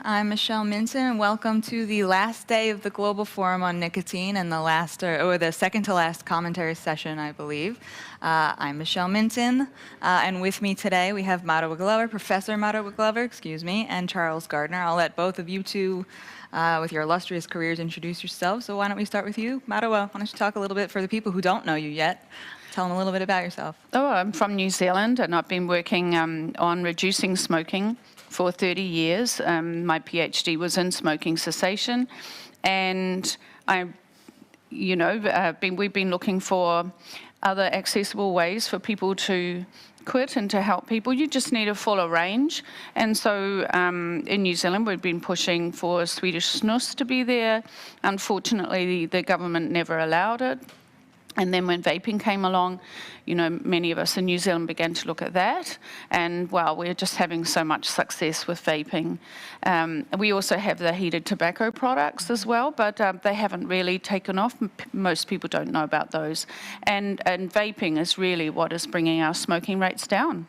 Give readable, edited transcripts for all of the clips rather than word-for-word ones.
morning. I'm Michelle Minton, and welcome to the last day of the Global Forum on Nicotine and the last, or the second to last commentary session, I believe. I'm Michelle Minton, and with me today we have Professor Marwa Glover, and Charles Gardner. I'll let both of you two, with your illustrious careers, introduce yourselves. So why don't we start with you, Marwa? Why don't you talk a little bit for the people who don't know you yet? Tell them a little bit about yourself. Oh, I'm from New Zealand, and I've been working on reducing smoking for 30 years. My PhD was in smoking cessation, and we've been looking for other accessible ways for people to quit and to help people. You just need a fuller range, and so in New Zealand we've been pushing for Swedish snus to be there. Unfortunately, the government never allowed it. And then when vaping came along, many of us in New Zealand began to look at that. And, well, we're just having so much success with vaping. We also have the heated tobacco products as well, but they haven't really taken off. Most people don't know about those. And vaping is really what is bringing our smoking rates down.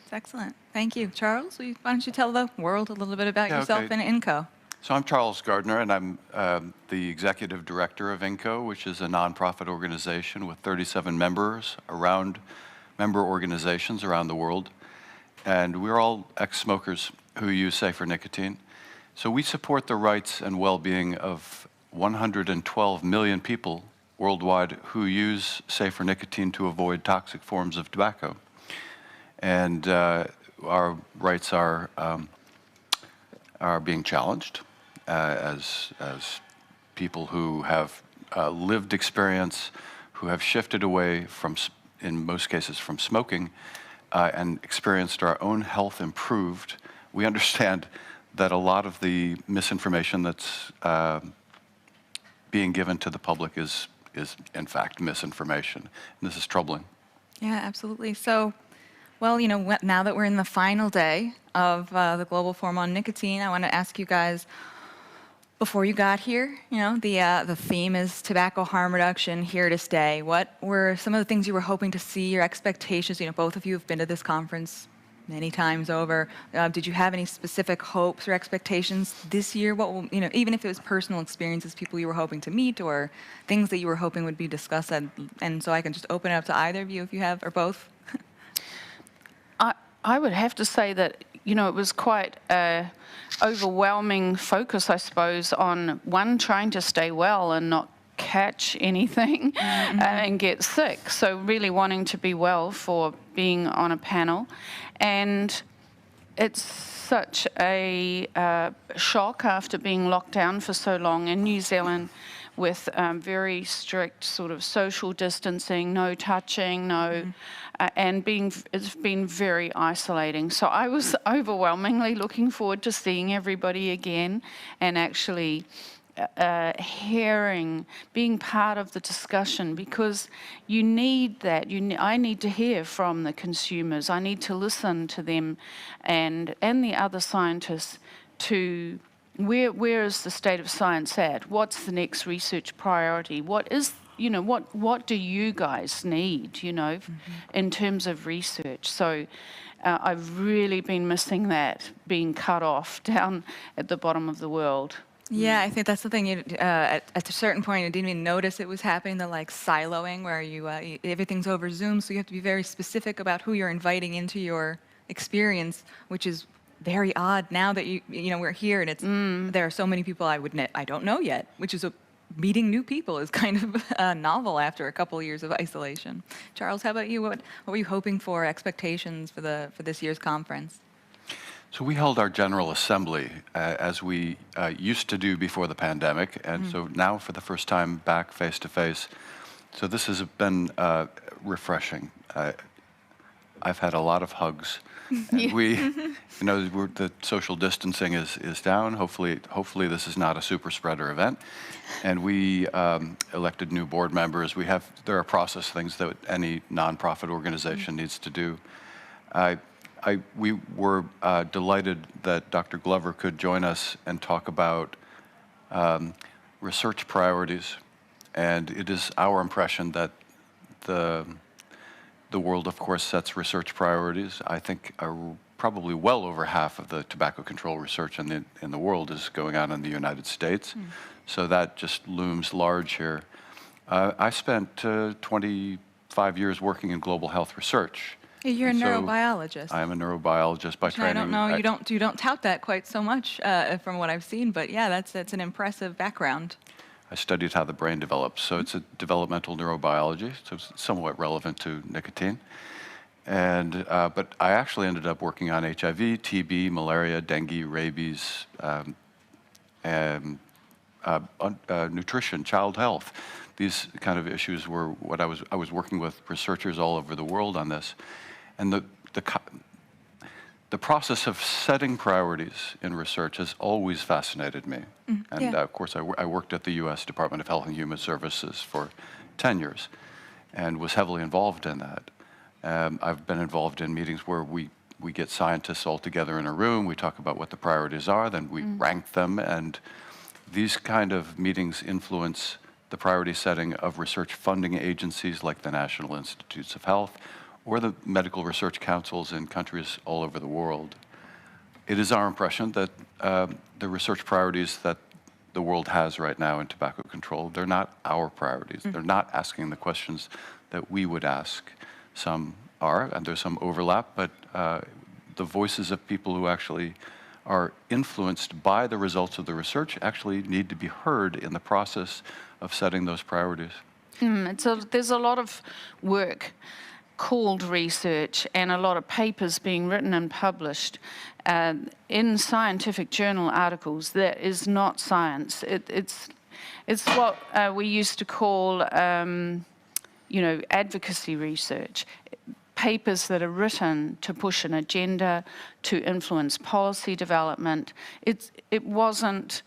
That's excellent. Thank you. Charles, why don't you tell the world a little bit about yourself and INCO? So I'm Charles Gardner, and I'm the executive director of INCO, which is a nonprofit organization with 37 member organizations around the world. And we're all ex-smokers who use safer nicotine. So we support the rights and well-being of 112 million people worldwide who use safer nicotine to avoid toxic forms of tobacco. And our rights are being challenged. As people who have lived experience, who have shifted away from, in most cases, from smoking, and experienced our own health improved, we understand that a lot of the misinformation that's being given to the public is in fact misinformation. And this is troubling. Yeah, absolutely. So, well, now that we're in the final day of the Global Forum on Nicotine, I want to ask you guys, before you got here, the theme is tobacco harm reduction, here to stay. What were some of the things you were hoping to see, your expectations? Both of you have been to this conference many times over. Did you have any specific hopes or expectations this year? What will, even if it was personal experiences, people you were hoping to meet, or things that you were hoping would be discussed? And so I can just open it up to either of you if you have, or both. I would have to say that, it was quite an overwhelming focus, I suppose, on trying to stay well and not catch anything and get sick. So really wanting to be well for being on a panel. And it's such a shock after being locked down for so long in New Zealand, with very strict sort of social distancing, no touching, and it's been very isolating. So I was overwhelmingly looking forward to seeing everybody again and actually being part of the discussion, because you need that. I need to hear from the consumers. I need to listen to them and the other scientists to where is the state of science at? What's the next research priority? What do you guys need, in terms of research? So I've really been missing that, being cut off down at the bottom of the world. Yeah, I think that's the thing. At a certain point, you didn't even notice it was happening, the siloing, where everything's over Zoom, so you have to be very specific about who you're inviting into your experience, which is very odd now that we're here, and there are so many people I don't know yet, which is meeting new people is kind of novel after a couple of years of isolation. Charles, how about you? What were you hoping for, expectations for this year's conference? So we held our General Assembly as we used to do before the pandemic, and so now for the first time back face to face. So this has been refreshing. I've had a lot of hugs. And the social distancing is down. Hopefully this is not a super spreader event. And we elected new board members. There are process things that any nonprofit organization needs to do. We were delighted that Dr. Glover could join us and talk about research priorities. And it is our impression that the world, of course, sets research priorities. I think a probably well over half of the tobacco control research in the world is going on in the United States. So that just looms large here. I spent 25 years working in global health research. You're a And so neurobiologist. I am a neurobiologist by training. I don't know. You don't tout that quite so much from what I've seen, but yeah, that's an impressive background. I studied how the brain develops, so it's a developmental neurobiology, so it's somewhat relevant to nicotine. And but I actually ended up working on HIV, TB, malaria, dengue, rabies, and nutrition, child health. These kind of issues were what I was working with researchers all over the world on this, and the process of setting priorities in research has always fascinated me. And of course, I worked at the U.S. Department of Health and Human Services for 10 years, and was heavily involved in that. I've been involved in meetings where we get scientists all together in a room, we talk about what the priorities are, then we rank them, and these kind of meetings influence the priority setting of research funding agencies like the National Institutes of Health or the medical research councils in countries all over the world. It is our impression that the research priorities that the world has right now in tobacco control, they're not our priorities. They're not asking the questions that we would ask. Some are, and there's some overlap, but the voices of people who actually are influenced by the results of the research actually need to be heard in the process of setting those priorities. There's a lot of work called research and a lot of papers being written and published in scientific journal articles. That is not science. It's what we used to call advocacy research. Papers that are written to push an agenda, to influence policy development. It wasn't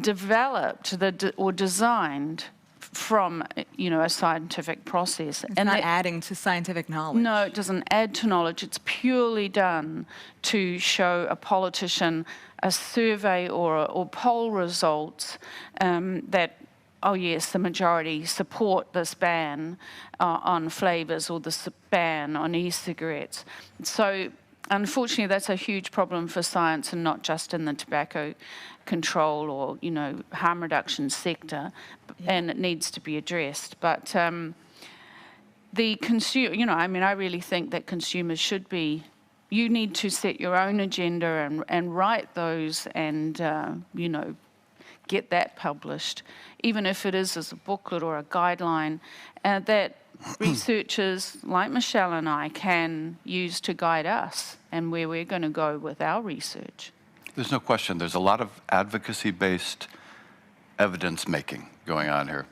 developed or designed from a scientific process. It's not adding to scientific knowledge. No, it doesn't add to knowledge. It's purely done to show a politician a survey or poll results that, oh yes, the majority support this ban on flavours or this ban on e-cigarettes. So unfortunately, that's a huge problem for science, and not just in the tobacco control or harm reduction sector, and it needs to be addressed. But the consumer, I really think that consumers should be. You need to set your own agenda and write those, and get that published, even if it is as a booklet or a guideline that researchers like Michelle and I can use to guide us and where we're going to go with our research. There's no question. There's a lot of advocacy-based evidence making going on here.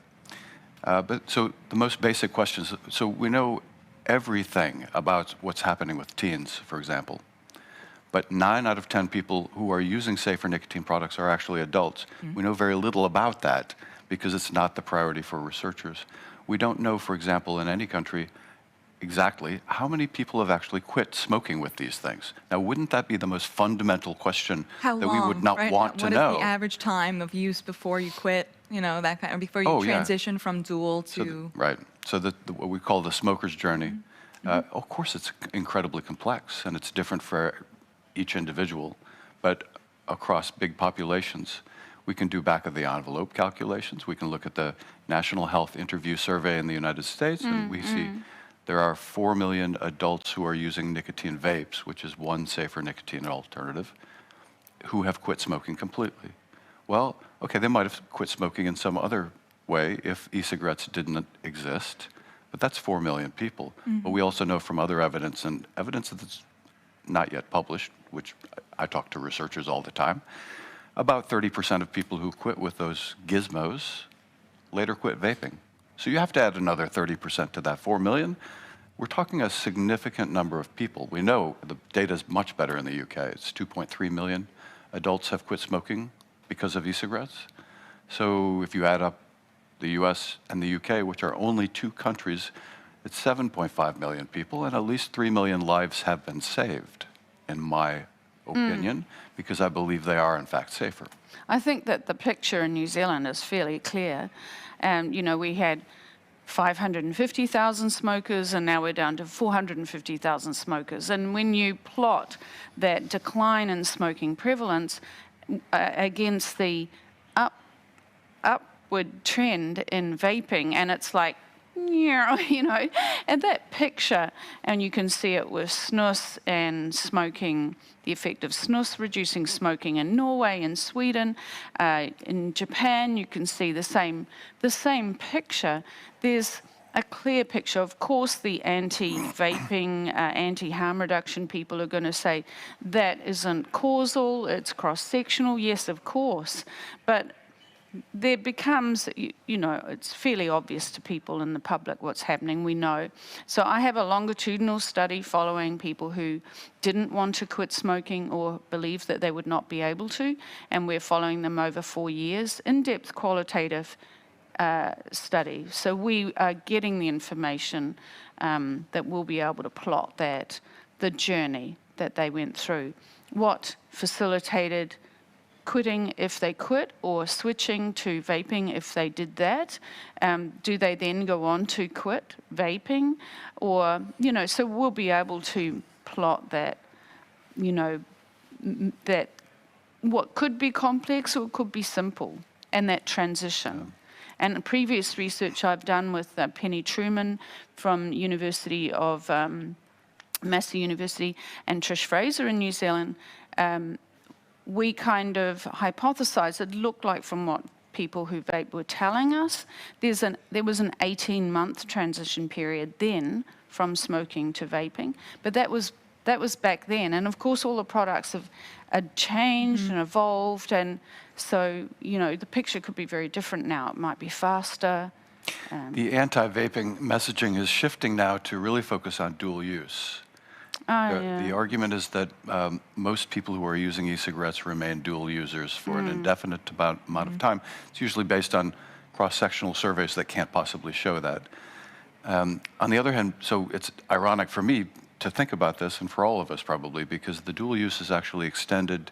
But so the most basic questions, so we know everything about what's happening with teens, for example. But 9 out of 10 people who are using safer nicotine products are actually adults. We know very little about that because it's not the priority for researchers. We don't know, for example, in any country, exactly how many people have actually quit smoking with these things. Now, wouldn't that be the most fundamental question that we would not want to know? What is the average time of use before you quit, that kind of, before you transition from dual to... Right. So what we call the smoker's journey, of course it's incredibly complex and it's different for each individual, but across big populations, we can do back-of-the-envelope calculations. We can look at the National Health Interview Survey in the United States, and we see there are 4 million adults who are using nicotine vapes, which is one safer nicotine alternative, who have quit smoking completely. Well, okay, they might have quit smoking in some other way if e-cigarettes didn't exist, but that's 4 million people. But we also know from other evidence, and evidence that's not yet published, which I talk to researchers all the time, about 30% of people who quit with those gizmos later quit vaping. So you have to add another 30% to that 4 million. We're talking a significant number of people. We know the data is much better in the UK. It's 2.3 million adults have quit smoking because of e-cigarettes. So if you add up the US and the UK, which are only 2 countries, it's 7.5 million people, and at least 3 million lives have been saved, in my opinion, because I believe they are, in fact, safer. I think that the picture in New Zealand is fairly clear. We had 550,000 smokers, and now we're down to 450,000 smokers. And when you plot that decline in smoking prevalence against the upward trend in vaping, and it's like, you know, and that picture, and you can see it with snus and smoking, the effect of snus reducing smoking in Norway and Sweden. In Japan, you can see the same picture. There's a clear picture. Of course, the anti-vaping, anti-harm reduction people are going to say that isn't causal, it's cross-sectional. Yes, of course. But there becomes, you know, it's fairly obvious to people in the public what's happening, we know. So I have a longitudinal study following people who didn't want to quit smoking or believed that they would not be able to, and we're following them over 4 years, in-depth qualitative study. So we are getting the information that we'll be able to plot that, the journey that they went through, what facilitated quitting if they quit, or switching to vaping if they did that. Do they then go on to quit vaping? Or, you know, so we'll be able to plot that, you know, that what could be complex or could be simple, and that transition. And previous research I've done with Penny Truman from University of Massey University and Trish Fraser in New Zealand, we kind of hypothesized, it looked like from what people who vape were telling us, there was an 18-month transition period then from smoking to vaping, but that was back then. And of course, all the products have changed and evolved, and so, you know, the picture could be very different now. It might be faster. The anti-vaping messaging is shifting now to really focus on dual use. The argument is that most people who are using e-cigarettes remain dual users for an indefinite amount of time. It's usually based on cross-sectional surveys that can't possibly show that. On the other hand, so it's ironic for me to think about this, and for all of us probably, because the dual use is actually extended,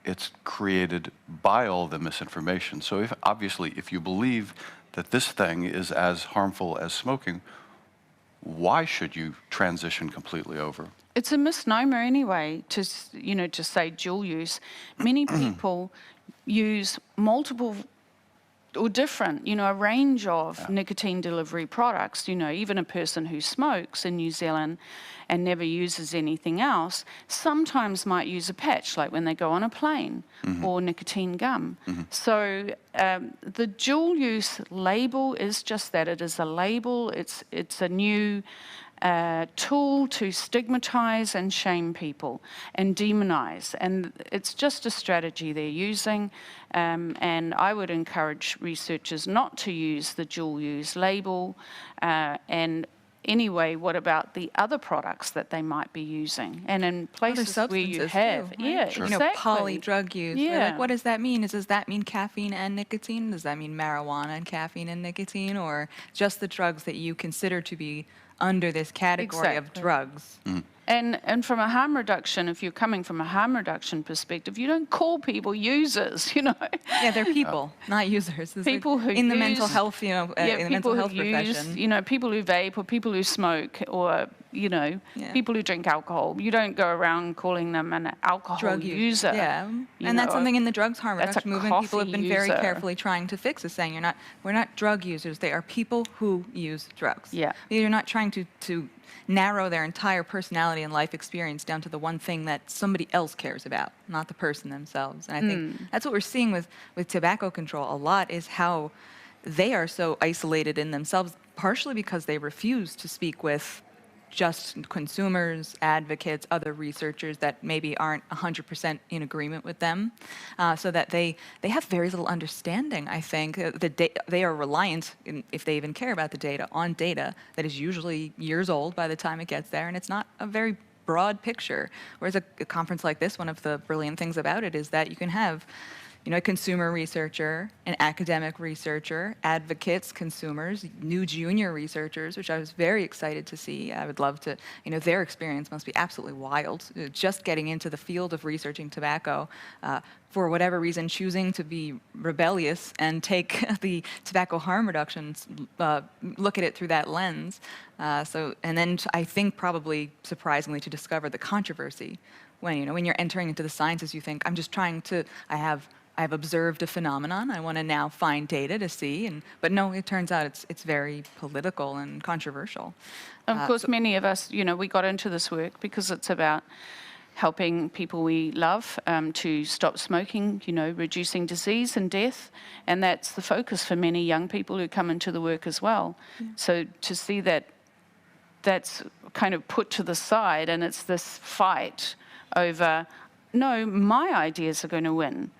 it's created by all the misinformation. So obviously, if you believe that this thing is as harmful as smoking, why should you transition completely over? It's a misnomer anyway to say dual use. Many people use multiple or different, a range of nicotine delivery products. Even a person who smokes in New Zealand and never uses anything else sometimes might use a patch, like when they go on a plane, or nicotine gum. So the dual use label is just that. It is a label. It's a new tool to stigmatize and shame people and demonize. And it's just a strategy they're using. And I would encourage researchers not to use the dual use label. And anyway, what about the other products that they might be using? And in places where you have, too, right? Sure. Exactly. Poly drug use. Yeah. Like, what does that mean? Does that mean caffeine and nicotine? Does that mean marijuana and caffeine and nicotine, or just the drugs that you consider to be under this category of drugs? And from a harm reduction, if you're coming from a harm reduction perspective, you don't call people users, Yeah, they're people, not users. It's people who in the use, mental health, in the mental health profession. People who vape or people who smoke or, people who drink alcohol. You don't go around calling them an alcohol Drug user. Yeah, and that's something in the drugs harm reduction movement people have been very user. carefully trying to fix, is saying we're not drug users. They are people who use drugs. Yeah. You're not trying to narrow their entire personality and life experience down to the one thing that somebody else cares about, not the person themselves. And I think that's what we're seeing with tobacco control a lot, is how they are so isolated in themselves, partially because they refuse to speak with just consumers, advocates, other researchers that maybe aren't 100% in agreement with them, so that they have very little understanding, I think. They are reliant, if they even care about the data, on data that is usually years old by the time it gets there, and it's not a very broad picture. Whereas a conference like this, one of the brilliant things about it is that you can have a consumer researcher, an academic researcher, advocates, consumers, new junior researchers, which I was very excited to see. I would love to, their experience must be absolutely wild. Just getting into the field of researching tobacco, for whatever reason, choosing to be rebellious and take the tobacco harm reductions, look at it through that lens. And then I think probably surprisingly to discover the controversy when you're entering into the sciences, you think, I'm just trying to, I've observed a phenomenon. I want to now find data to see, but no, it turns out it's very political and controversial. Of course, many of us, we got into this work because it's about helping people we love to stop smoking, reducing disease and death, and that's the focus for many young people who come into the work as well. Yeah. So to see that that's kind of put to the side, and it's this fight over, no, my ideas are going to win.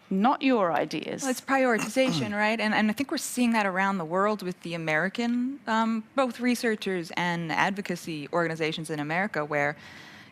Not your ideas. Well, it's prioritization, right? And I think we're seeing that around the world with the American, both researchers and advocacy organizations in America, where,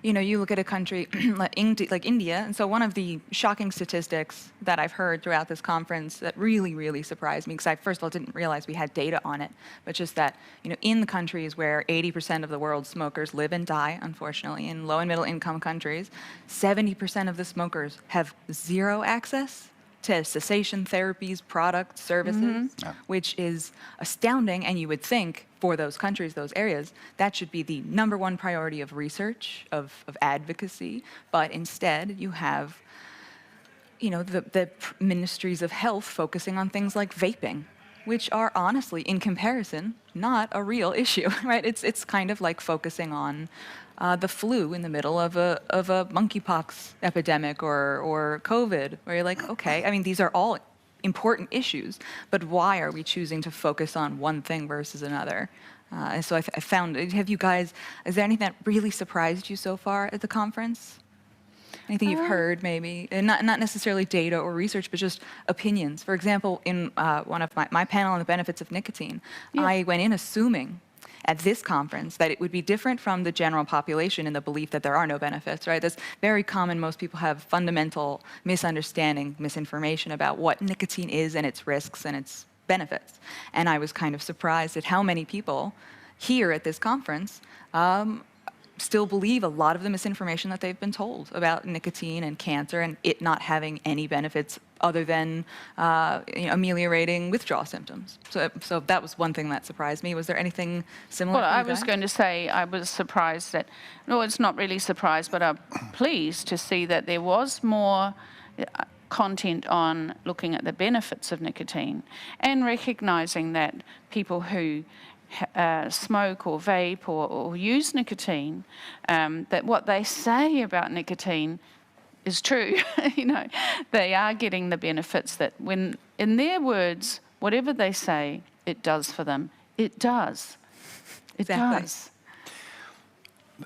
you look at a country like India, and so one of the shocking statistics that I've heard throughout this conference that really, really surprised me, because I first of all didn't realize we had data on it, but just that, in the countries where 80% of the world's smokers live and die, unfortunately, in low and middle income countries, 70% of the smokers have zero access to cessation therapies, products, services, which is astounding. And you would think for those countries, those areas, that should be the number one priority of research, of advocacy. But instead, you have, the ministries of health focusing on things like vaping, which are honestly, in comparison, not a real issue, right? It's kind of like focusing on the flu in the middle of a monkeypox epidemic or COVID, where you're like, okay, I mean, these are all important issues, but why are we choosing to focus on one thing versus another? And so I found, is there anything that really surprised you so far at the conference? Anything you've heard, maybe? And not necessarily data or research, but just opinions. For example, in one of my panel on the benefits of nicotine, I went in assuming at this conference that it would be different from the general population in the belief that there are no benefits, right? That's very common. Most people have fundamental misunderstanding, misinformation about what nicotine is and its risks and its benefits. And I was kind of surprised at how many people here at this conference still believe a lot of the misinformation that they've been told about nicotine and cancer and it not having any benefits other than ameliorating withdrawal symptoms. So that was one thing that surprised me. Was there anything similar? Well, I was going to say I was surprised that, no, it's not really surprised, but I'm pleased to see that there was more content on looking at the benefits of nicotine and recognizing that people who smoke or vape or use nicotine, that what they say about nicotine is true. They are getting the benefits that when, in their words, whatever they say, it does for them. It does. It does.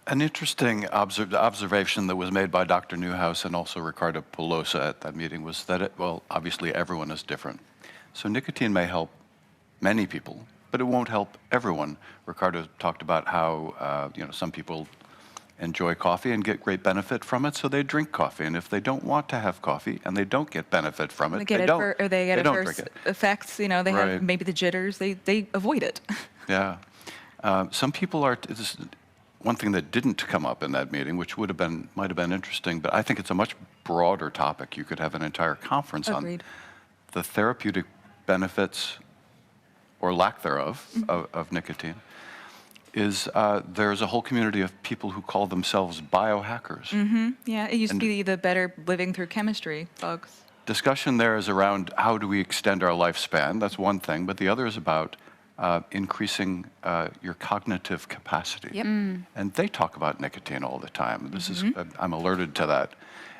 An interesting observation that was made by Dr. Newhouse and also Ricardo Pelosa at that meeting was that, obviously everyone is different. So nicotine may help many people, but it won't help everyone. Ricardo talked about how, some people enjoy coffee and get great benefit from it, so they drink coffee. And if they don't want to have coffee and they don't get benefit from it, they don't. Or they get adverse effects. They have maybe the jitters. They avoid it. Yeah. Some people are. One thing that didn't come up in that meeting, which might have been interesting, but I think it's a much broader topic. You could have an entire conference on the therapeutic benefits or lack thereof of nicotine. There's a whole community of people who call themselves biohackers. Mm-hmm. Yeah, it used to be the better living through chemistry folks. Discussion there is around how do we extend our lifespan. That's one thing, but the other is about increasing your cognitive capacity. Yep. And they talk about nicotine all the time. This is I'm alerted to that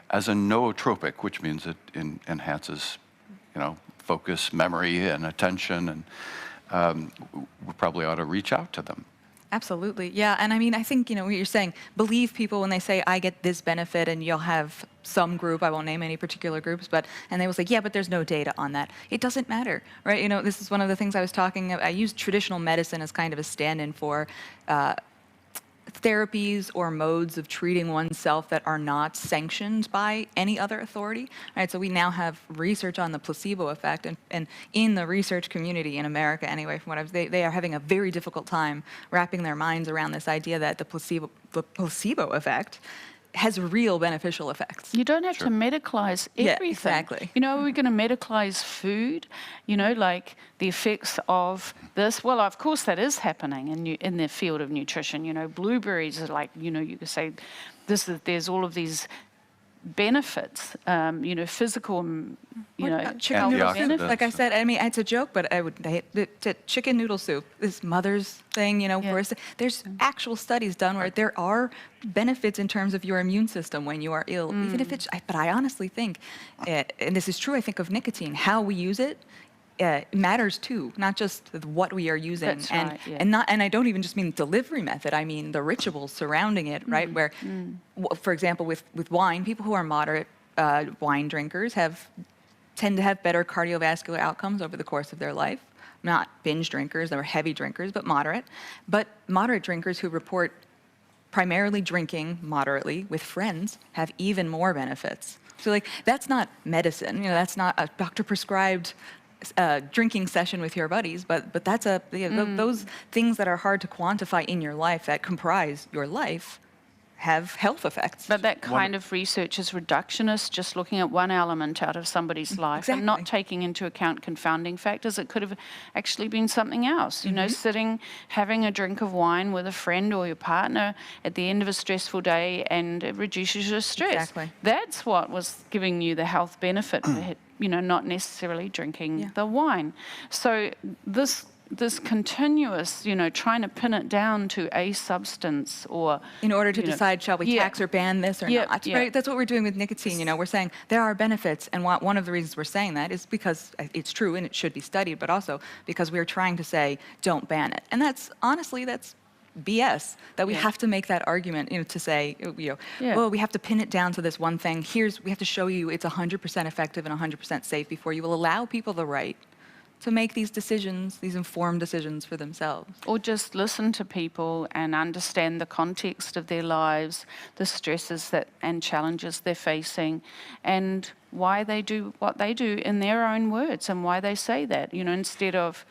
as a nootropic, which means it enhances, focus, memory, and attention, and we probably ought to reach out to them. Absolutely. Yeah. And I mean, I think, what you're saying, believe people when they say, I get this benefit, and you'll have some group, I won't name any particular groups, and they will say, yeah, but there's no data on that. It doesn't matter, right? This is one of the things I was talking about. I use traditional medicine as kind of a stand-in for therapies or modes of treating oneself that are not sanctioned by any other authority. Right? So we now have research on the placebo effect, and in the research community in America, anyway, from what they are having a very difficult time wrapping their minds around this idea that the placebo effect has real beneficial effects. You don't have to medicalize everything. Yeah, exactly. You know, are we going to medicalize food? You know, like the effects of this? Well, of course, that is happening in the field of nutrition. You know, blueberries are like, you know, you could say there's all of these benefits, you know, physical, you know, Chicken noodle Antioxidants. soup, like I said, I mean, it's a joke, but I would hate the chicken noodle soup, this mother's thing, you know, there's actual studies done where there are benefits in terms of your immune system when you are ill, even if it's, but I honestly think, and this is true, I think, of nicotine, how we use it, matters too, not just what we are using. That's right, yeah. And I don't even just mean delivery method, I mean the rituals surrounding it, right? Where, for example, with wine, people who are moderate wine drinkers tend to have better cardiovascular outcomes over the course of their life. Not binge drinkers or heavy drinkers, but moderate. But moderate drinkers who report primarily drinking moderately with friends have even more benefits. So like, that's not medicine, you know, that's not a doctor prescribed drinking session with your buddies, but that's those things that are hard to quantify in your life that comprise your life have health effects. But that kind of research is reductionist, just looking at one element out of somebody's life and not taking into account confounding factors. It could have actually been something else, you know, sitting, having a drink of wine with a friend or your partner at the end of a stressful day, and it reduces your stress. Exactly. That's what was giving you the health benefit, you know, not necessarily drinking the wine. So this continuous, you know, trying to pin it down to a substance, or in order to decide, shall we tax or ban this or not, right? That's what we're doing with nicotine. You know, we're saying there are benefits, and one of the reasons we're saying that is because it's true and it should be studied, but also because we're trying to say, don't ban it. And that's, honestly, that's BS, that we have to make that argument, you know, to say, you know, well, we have to pin it down to this one thing. We have to show you it's 100% effective and 100% safe before you will allow people the right to make these decisions, these informed decisions for themselves. Or just listen to people and understand the context of their lives, the stresses and challenges they're facing, and why they do what they do in their own words and why they say that, you know, instead of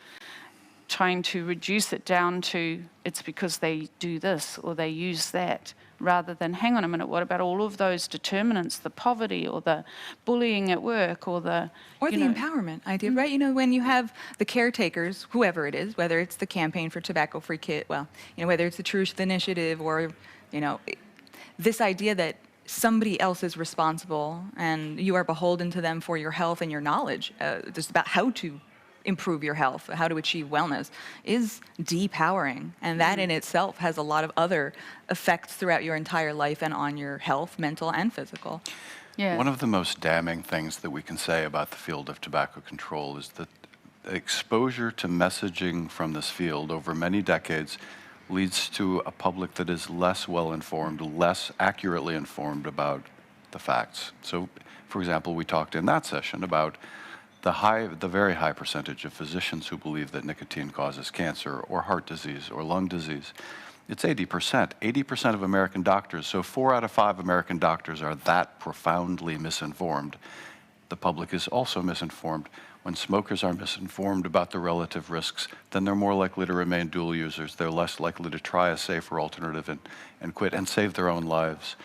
trying to reduce it down to it's because they do this or they use that, rather than, hang on a minute, what about all of those determinants, the poverty or the bullying at work or the... Or the empowerment idea, right? You know, when you have the caretakers, whoever it is, whether it's the Campaign for Tobacco-Free Kids, well, you know, whether it's the Truth Initiative or, you know, this idea that somebody else is responsible and you are beholden to them for your health and your knowledge, just about how to improve your health, how to achieve wellness, is depowering. And that in itself has a lot of other effects throughout your entire life and on your health, mental and physical. Yeah. One of the most damning things that we can say about the field of tobacco control is that exposure to messaging from this field over many decades leads to a public that is less well-informed, less accurately informed about the facts. So, for example, we talked in that session about the very high percentage of physicians who believe that nicotine causes cancer or heart disease or lung disease. It's 80%. 80% of American doctors, so 4 out of 5 American doctors are that profoundly misinformed. The public is also misinformed. When smokers are misinformed about the relative risks, then they're more likely to remain dual users. They're less likely to try a safer alternative and quit and save their own lives.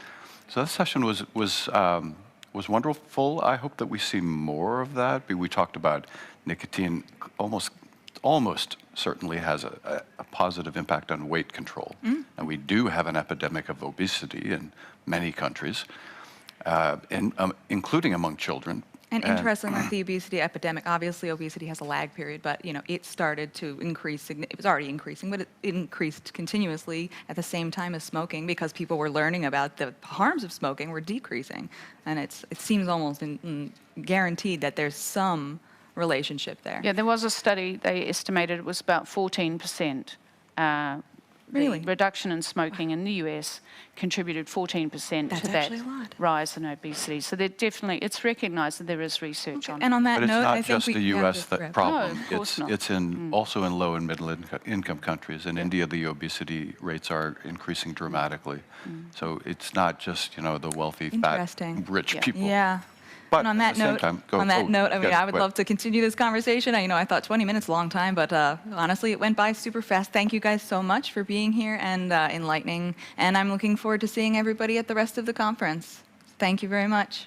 So this session was wonderful. I hope that we see more of that. We talked about nicotine almost certainly has a positive impact on weight control. And we do have an epidemic of obesity in many countries, including among children. And interestingly, the obesity epidemic, obviously obesity has a lag period, but you know, it started to increase, it was already increasing, but it increased continuously at the same time as smoking, because people were learning about the harms of smoking were decreasing. And it seems almost guaranteed that there's some relationship there. Yeah, there was a study, they estimated it was about 14% Really? the reduction in smoking in the US contributed 14% That's to that actually a lot. rise in obesity. So it's recognised that there is research on it. And on that But it's note, I not think just we the have U.S. to wrap that up. problem. No, of course not. It's also in low and middle income countries. In India, the obesity rates are increasing dramatically. So it's not just, the wealthy, fat, Interesting. rich Yeah. people. Yeah. But And on at that the same note, time, go- I mean, yeah, I would go love ahead. to continue this conversation. I thought 20 minutes a long time, but honestly, it went by super fast. Thank you guys so much for being here and enlightening. And I'm looking forward to seeing everybody at the rest of the conference. Thank you very much.